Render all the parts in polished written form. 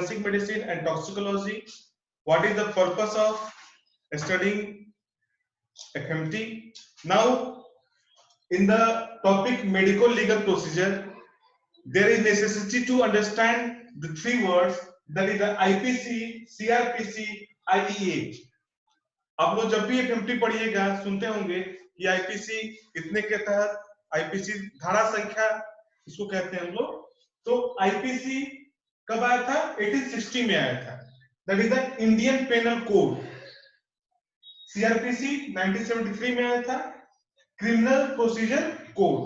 forensic medicine and toxicology. What is the purpose of studying FMT? Now, in the topic medical legal procedure, there is necessity to understand the three words, that is the IPC, CRPC, IEA. आप लोग जब भी FMT पढ़िएगा सुनते होंगे कि IPC इतने के तहत, IPC धारा संख्या इसको कहते हैं हम लोग। तो IPC कब आया था? 1860 में आया था, that is the Indian penal code. CRPC 1973 में आया था, criminal procedure code.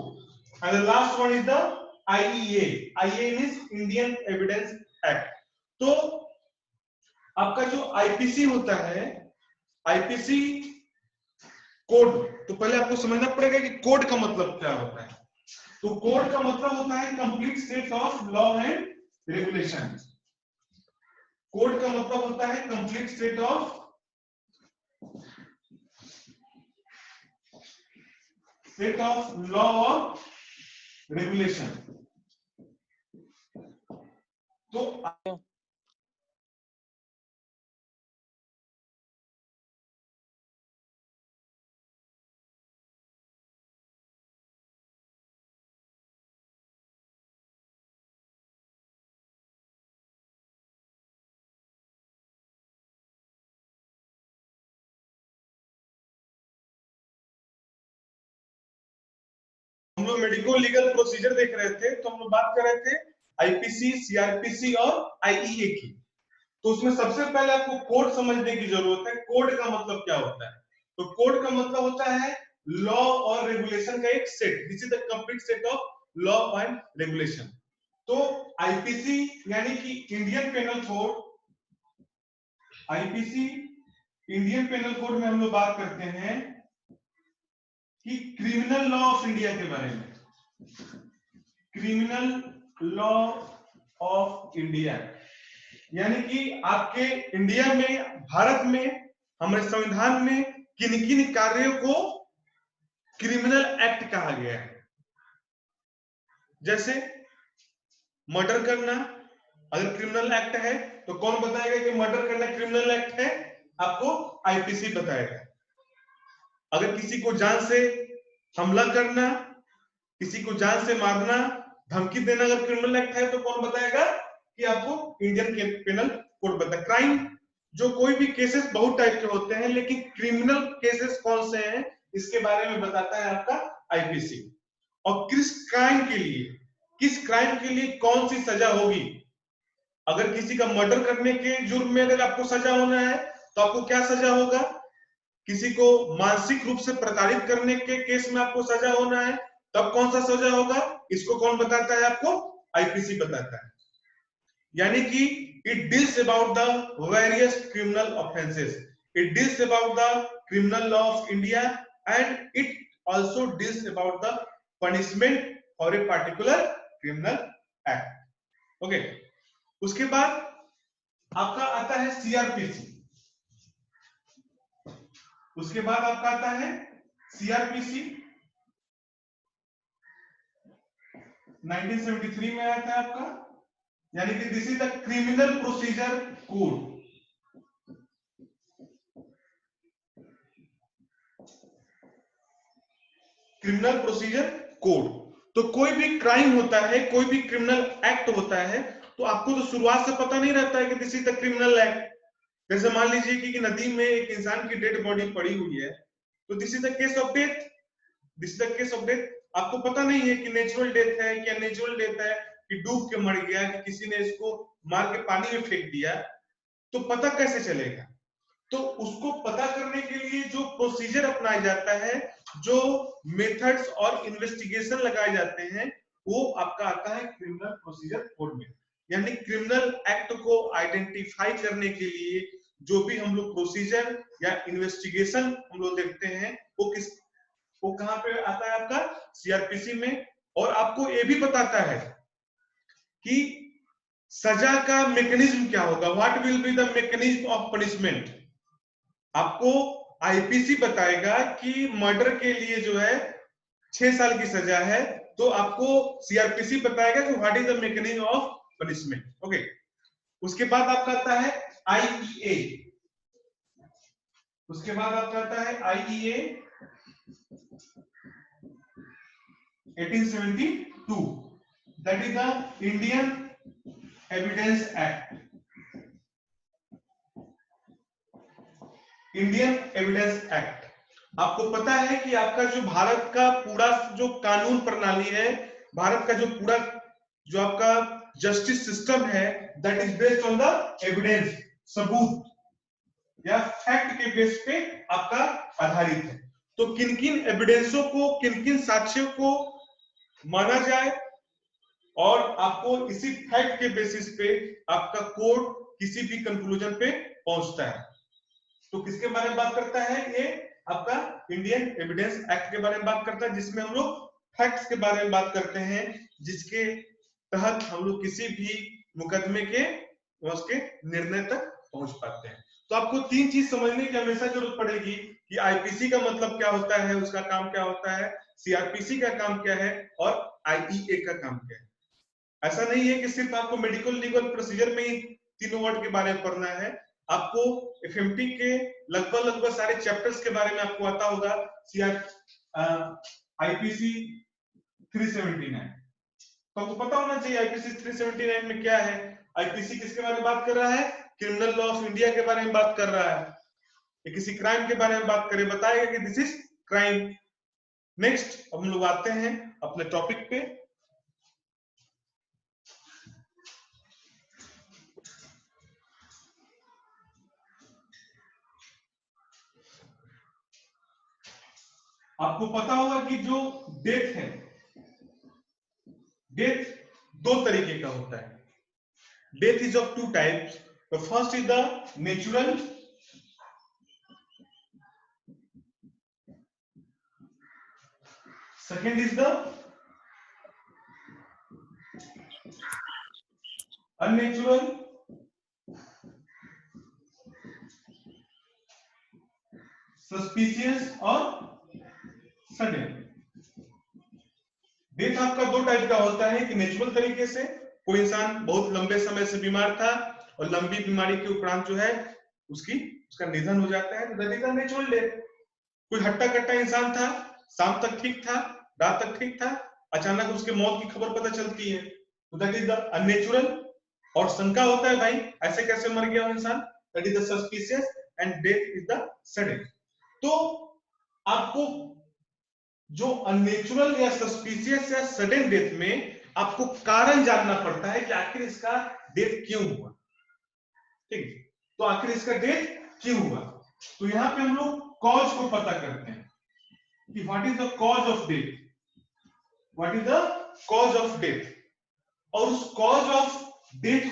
And the last one is the IEA, IEA means Indian evidence act. तो आपका जो IPC होता है, IPC कोड, तो पहले आपको समझना पड़ेगा कि कोड का मतलब क्या होता है। तो कोड का मतलब होता है complete set of law and regulation. Code का मतलब होता है कंप्लीट सेट ऑफ लॉ और रेगुलेशन। तो हम लोग मेडिको लीगल प्रोसीजर देख रहे थे, तो हम लोग बात कर रहे थे IPC, CRPC और IEA की। तो उसमें सबसे पहले आपको कोड समझने की जरूरत है। कोड का मतलब क्या होता है? तो कोड का मतलब होता है लॉ और रेगुलेशन का एक सेट। This is the complete set of law and regulation. तो IPC यानी कि Indian penal code, IPC Indian penal code में हम लोग बात करते हैं कि क्रिमिनल लॉ ऑफ इंडिया के बारे में। क्रिमिनल लॉ ऑफ इंडिया यानी कि आपके इंडिया में, भारत में, हमारे संविधान में किन किन कार्यों को क्रिमिनल एक्ट कहा गया है। जैसे मर्डर करना अगर क्रिमिनल एक्ट है, तो कौन बताएगा कि मर्डर करना क्रिमिनल एक्ट है? आपको IPC बताएगा। अगर किसी को जान से हमला करना, किसी को जान से मारना, धमकी देना अगर क्रिमिनल एक्ट है, तो कौन बताएगा? कि आपको इंडियन पेनल कोड बताएगा। क्राइम जो कोई भी केसेस बहुत टाइप के होते हैं, लेकिन क्रिमिनल केसेस कौन से हैं इसके बारे में बताता है आपका IPC। और किस क्राइम के लिए कौन सी सजा होगी। अगर किसी का मर्डर करने के जुर्म में अगर आपको सजा होना है, तो आपको क्या सजा होगा? किसी को मानसिक रूप से प्रताड़ित करने के केस में आपको सजा होना है, तब कौन सा सजा होगा? इसको कौन बताता है? आपको IPC बताता है। यानी कि it deals about the various criminal offences, it deals about the criminal law of India and it also deals about the punishment for a particular criminal act. Okay, उसके बाद आपका आता है CRPC। उसके बाद आपका आता है CRPC, 1973 में आया था आपका, यानी कि this is the criminal procedure code. Criminal procedure code. तो कोई भी क्राइम होता है, कोई भी क्रिमिनल एक्ट होता है, तो आपको तो शुरुआत से पता नहीं रहता है कि this is the criminal act. जैसे मान लीजिए कि नदी में एक इंसान की डेड बॉडी पड़ी हुई है, तो this is the case of death. This is the case of death. आपको पता नहीं है कि नेचुरल डेथ है क्या नेचुरल डेथ है, कि डूब के मर गया, कि किसी ने इसको मार के पानी में फेंक दिया, तो पता कैसे चलेगा? तो उसको पता करने के लिए जो प्रोसीजर अपनाया जाता है, जो मेथड्स और इन्वेस्टिगेशन लगाए जाते हैं, वो आपका आता है क्रिमिनल प्रोसीजर कोड में। यानी क्रिमिनल एक्ट को आइडेंटिफाई करने के लिए जो भी हम लोग प्रोसीजर या इन्वेस्टिगेशन हम लोग देखते हैं, वो कहां पे आता है? आपका CRPC में। और आपको ये भी बताता है कि सजा का मैकेनिज्म क्या होगा, what will be the mechanism of punishment. आपको IPC बताएगा कि मर्डर के लिए जो है 6 साल की सजा है, तो आपको CRPC बताएगा कि what is the mechanism of punishment. Okay, उसके बाद आपका आता है IEA, उसके बाद आपका आता है IEA 1872, that is the Indian evidence act, Indian evidence act. आपको पता है कि आपका जो भारत का पूरा जो कानून प्रणाली है, भारत का जो पूरा जो आपका जस्टिस सिस्टम है, that is based on the evidence, सबूत या फैक्ट के बेस पे आपका आधारित है। तो किन किन एविडेंसों को, किन किन साक्ष्यों को माना जाए और आपको इसी फैक्ट के बेसिस पे आपका कोर्ट किसी भी कंक्लूजन पे पहुंचता है। तो किसके बारे में बात करता है? ये आपका इंडियन एविडेंस एक्ट के बारे में बात करता है, जिसमें हम लोग फैक्ट्स के बारे में बात करते हैं, जिसके तहत हम लोग किसी भी मुकदमे के उसके निर्णय तक पहुंच पाते हैं। तो आपको तीन चीज समझने की हमेशा जरूरत पड़ेगी कि आईपीसी का मतलब क्या होता है, उसका काम क्या होता है, सीआरपीसी का काम क्या है और आईईए का काम क्या है। ऐसा नहीं है कि सिर्फ आपको मेडिकल लीगल प्रोसीजर में ही तीनों वर्ड के बारे में पढ़ना है, आपको एफएमटी के लगभग सारे चैप्टर्स के बारे में आपको आता होगा। आईपीसी 379 तो आपको पता होना चाहिए आईपीसी 379 में क्या है। आईपीसी किसके बारे में बात कर रहा है? क्रिमिनल लॉ ऑफ इंडिया के बारे में बात कर रहा है। ये किसी क्राइम के बारे में बात करे, बताएगा कि दिस इज क्राइम। नेक्स्ट हम लोग आते हैं अपने टॉपिक पे। आपको पता होगा कि जो डेथ है, डेथ दो तरीके का होता है। Death is of two types. The first is the natural, second is the unnatural, suspicious और सडन। डेथ आपका दो टाइप का होता है कि नेचुरल तरीके से कोई इंसान बहुत लंबे समय से बीमार था और लंबी बीमारी के उपरांत जो है उसका निधन हो जाता है, तो that is the natural death. कोई हट्टा कट्टा इंसान था, शाम तक ठीक था, रात तक ठीक था, अचानक उसके मौत की खबर पता चलती है, तो दैट इज द अननेचुरल। और शंका होता है भाई ऐसे कैसे मर गया इंसान, that is the suspicious and death is the sudden. तो आपको जो अननेचुरल या सस्पिशियस या सडन डेथ में आपको कारण जानना पड़ता है कि आखिर इसका डेथ क्यों हुआ। ठीक, तो आखिर इसका डेथ क्यों हुआ। तो यहां पे हम लोग कॉज को पता करते हैं कि what is the cause of death, what is the cause of death. और उस कॉज ऑफ डेथ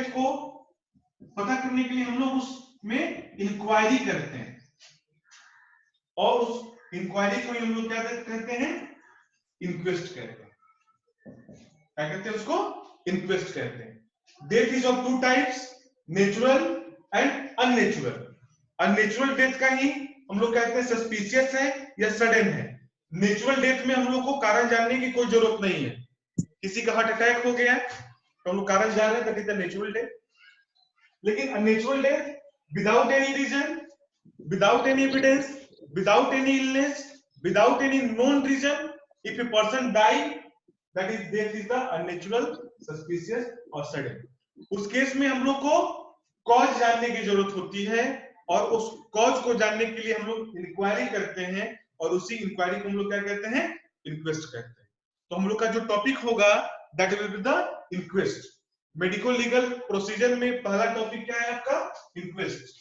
को पता करने के लिए हम लोग उसमें इंक्वायरी करते हैं, और उस इंक्वायरी को हम लोग क्या कहते हैं? इंक्वेस्ट कहते हैं। क्या कहते हैं उसको? इंक्वेस्ट कहते हैं। Death is of two types, natural and unnatural. Unnatural death का ही हम लोग कहते हैं सस्पिशियस है या सडन है। नेचुरल डेथ में हम लोग को कारण जानने की कोई जरूरत नहीं है। किसी का हार्ट अटैक हो गया तो हम लोग कारण जान रहे हैं, that is the natural death. लेकिन unnatural death without any reason, without any evidence, without any illness, without any known reason, if a person die, that is death is the unnatural, suspicious और sudden। उस case में हम लोग को cause जानने की जरूरत होती है, और उस कॉज को जानने के लिए हम लोग इंक्वायरी करते हैं, और उसी इंक्वायरी को हम लोग क्या कहते हैं? इंक्वेस्ट कहते हैं। तो हम लोग का जो टॉपिक होगा that will be the inquest. Medical legal procedure में पहला टॉपिक क्या है आपका? इंक्वेस्ट।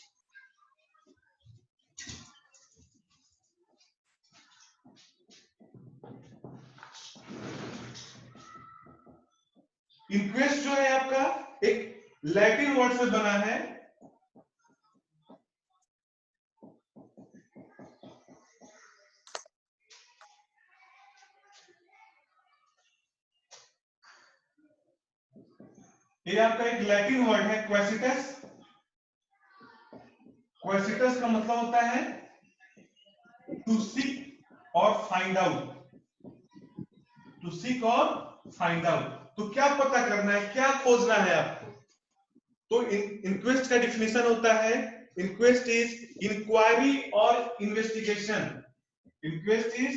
इंक्वेस्ट जो है आपका एक लैटिन वर्ड से बना है, ये आपका एक लैटिन वर्ड है क्वेसिटस। क्वेसिटस का मतलब होता है टू सीक और फाइंड आउट, टू सीक और फाइंड आउट। तो क्या पता करना है, क्या खोजना है आपको? तो इंक्वेस्ट का डिफिनेशन होता है, इंक्वेस्ट इज इंक्वायरी और इन्वेस्टिगेशन। इंक्वेस्ट इज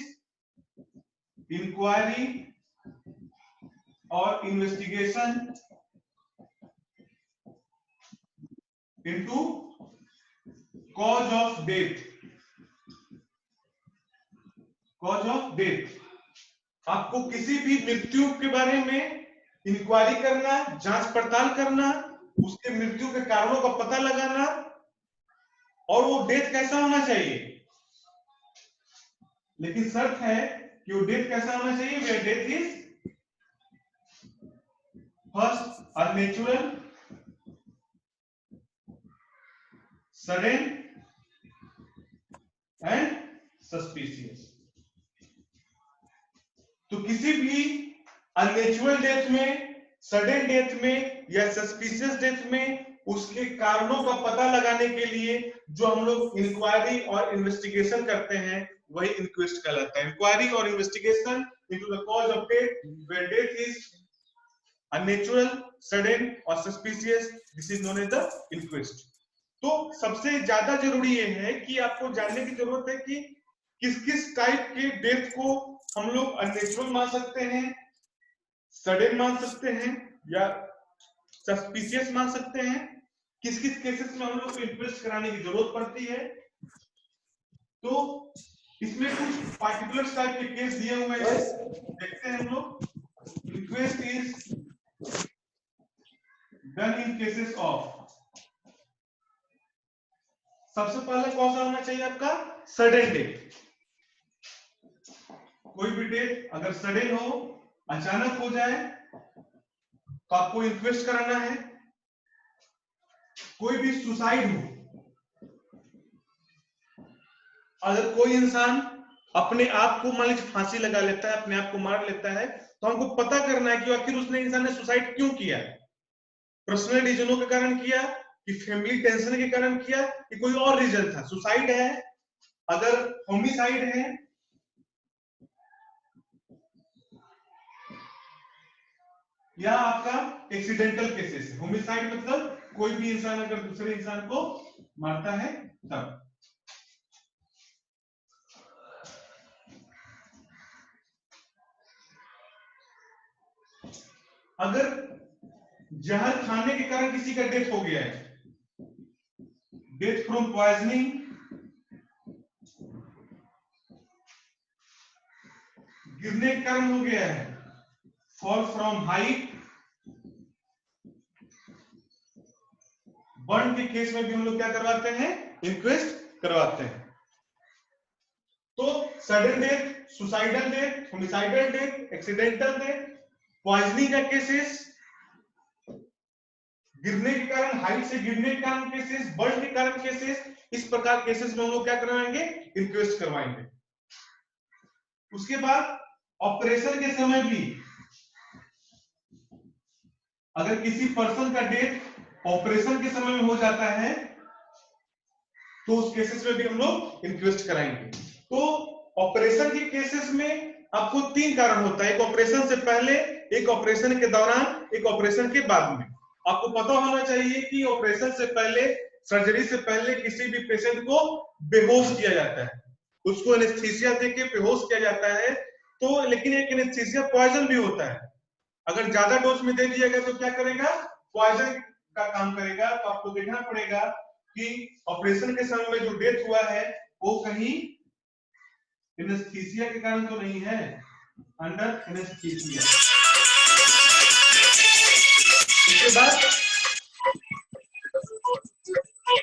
इंक्वायरी और investigation into cause of death. Cause of death, आपको किसी भी मृत्यु के बारे में इंक्वायरी करना, जांच पड़ताल करना, उसके मृत्यु के कारणों का पता लगाना, और वो डेथ कैसा होना चाहिए। लेकिन शर्त है कि वो डेथ कैसा होना चाहिए, वे death is first unnatural, sudden and suspicious. तो किसी भी अननेचुरल डेथ में, सडन डेथ में या सस्पिशियस डेथ में उसके कारणों का पता लगाने के लिए जो हम लोग इंक्वायरी और इन्वेस्टिगेशन करते हैं वही इंक्वेस्ट कहलाता है। इंक्वायरी और investigation into the cause of death where death is unnatural, sudden और suspicious, this is known as the inquest. तो सबसे ज्यादा जरूरी ये है कि आपको जानने की जरूरत है कि किस किस टाइप के डेथ को हम लोग अननेचुरल मान सकते हैं, सडन मान सकते हैं या सस्पिशियस मान सकते हैं, किस किस केसेस में हम लोग को इन्वेस्ट कराने की जरूरत पड़ती है। तो इसमें कुछ पार्टिकुलर टाइप के केस दिए हुए हैं, देखते हैं हम लोग। Inquest is done in cases of, सबसे पहले कौन सा होना चाहिए आपका, सडन डेथ। कोई भी डेथ अगर सडन हो, अचानक हो जाए, तो आपको इंक्वेस्ट कराना है। कोई भी सुसाइड हो, अगर कोई इंसान अपने आप को मान लीजिए फांसी लगा लेता है, अपने आप को मार लेता है, तो हमको पता करना है कि आखिर उसने इंसान ने सुसाइड क्यों किया। पर्सनल रीजनों के कारण किया, कि फैमिली टेंशन के कारण किया, कि कोई और रीजन था। सुसाइड है, अगर होमिसाइड है, या आपका एक्सीडेंटल केसेस है। होमिसाइड मतलब कोई भी इंसान अगर दूसरे इंसान को मारता है तब। अगर जहर खाने के कारण किसी का डेथ हो गया है, डेथ फ्रॉम पॉइजनिंग, गिरने के कारण हो गया है, फॉल फ्रॉम हाइट, बर्न के केस में भी हम लोग क्या करवाते हैं, इंक्वेस्ट करवाते हैं। तो sudden death, suicidal death, homicidal death, accidental death, poisoning का केसेस, गिरने के कारण, हाइट से गिरने के कारण केसेस, बर्न के कारण केसेस, इस प्रकार केसेस में हम लोग क्या करवाएंगे, इंक्वेस्ट करवाएंगे। उसके बाद ऑपरेशन के समय भी अगर किसी पर्सन का डेथ ऑपरेशन के समय में हो जाता है, तो उस केसेस में भी हम लोग इंक्वेस्ट कराएंगे। तो ऑपरेशन के केसेस में आपको तीन कारण होता है, एक ऑपरेशन से पहले, एक ऑपरेशन के दौरान, एक ऑपरेशन के बाद में। आपको पता होना चाहिए कि ऑपरेशन से पहले, सर्जरी से पहले किसी भी पेशेंट को बेहोश किया जाता है, उसको एनेस्थीसिया देके बेहोश किया जाता है। तो लेकिन एक एनेस्थीसिया पॉइजन भी होता है, अगर ज्यादा डोज में दे दिया गया तो क्या करेगा, पॉइजन का काम करेगा। तो आपको देखना पड़ेगा कि ऑपरेशन के समय में जो डेथ हुआ है वो कहीं एनेस्थीसिया के कारण तो नहीं है, अंडर एनेस्थीसिया। उसके बाद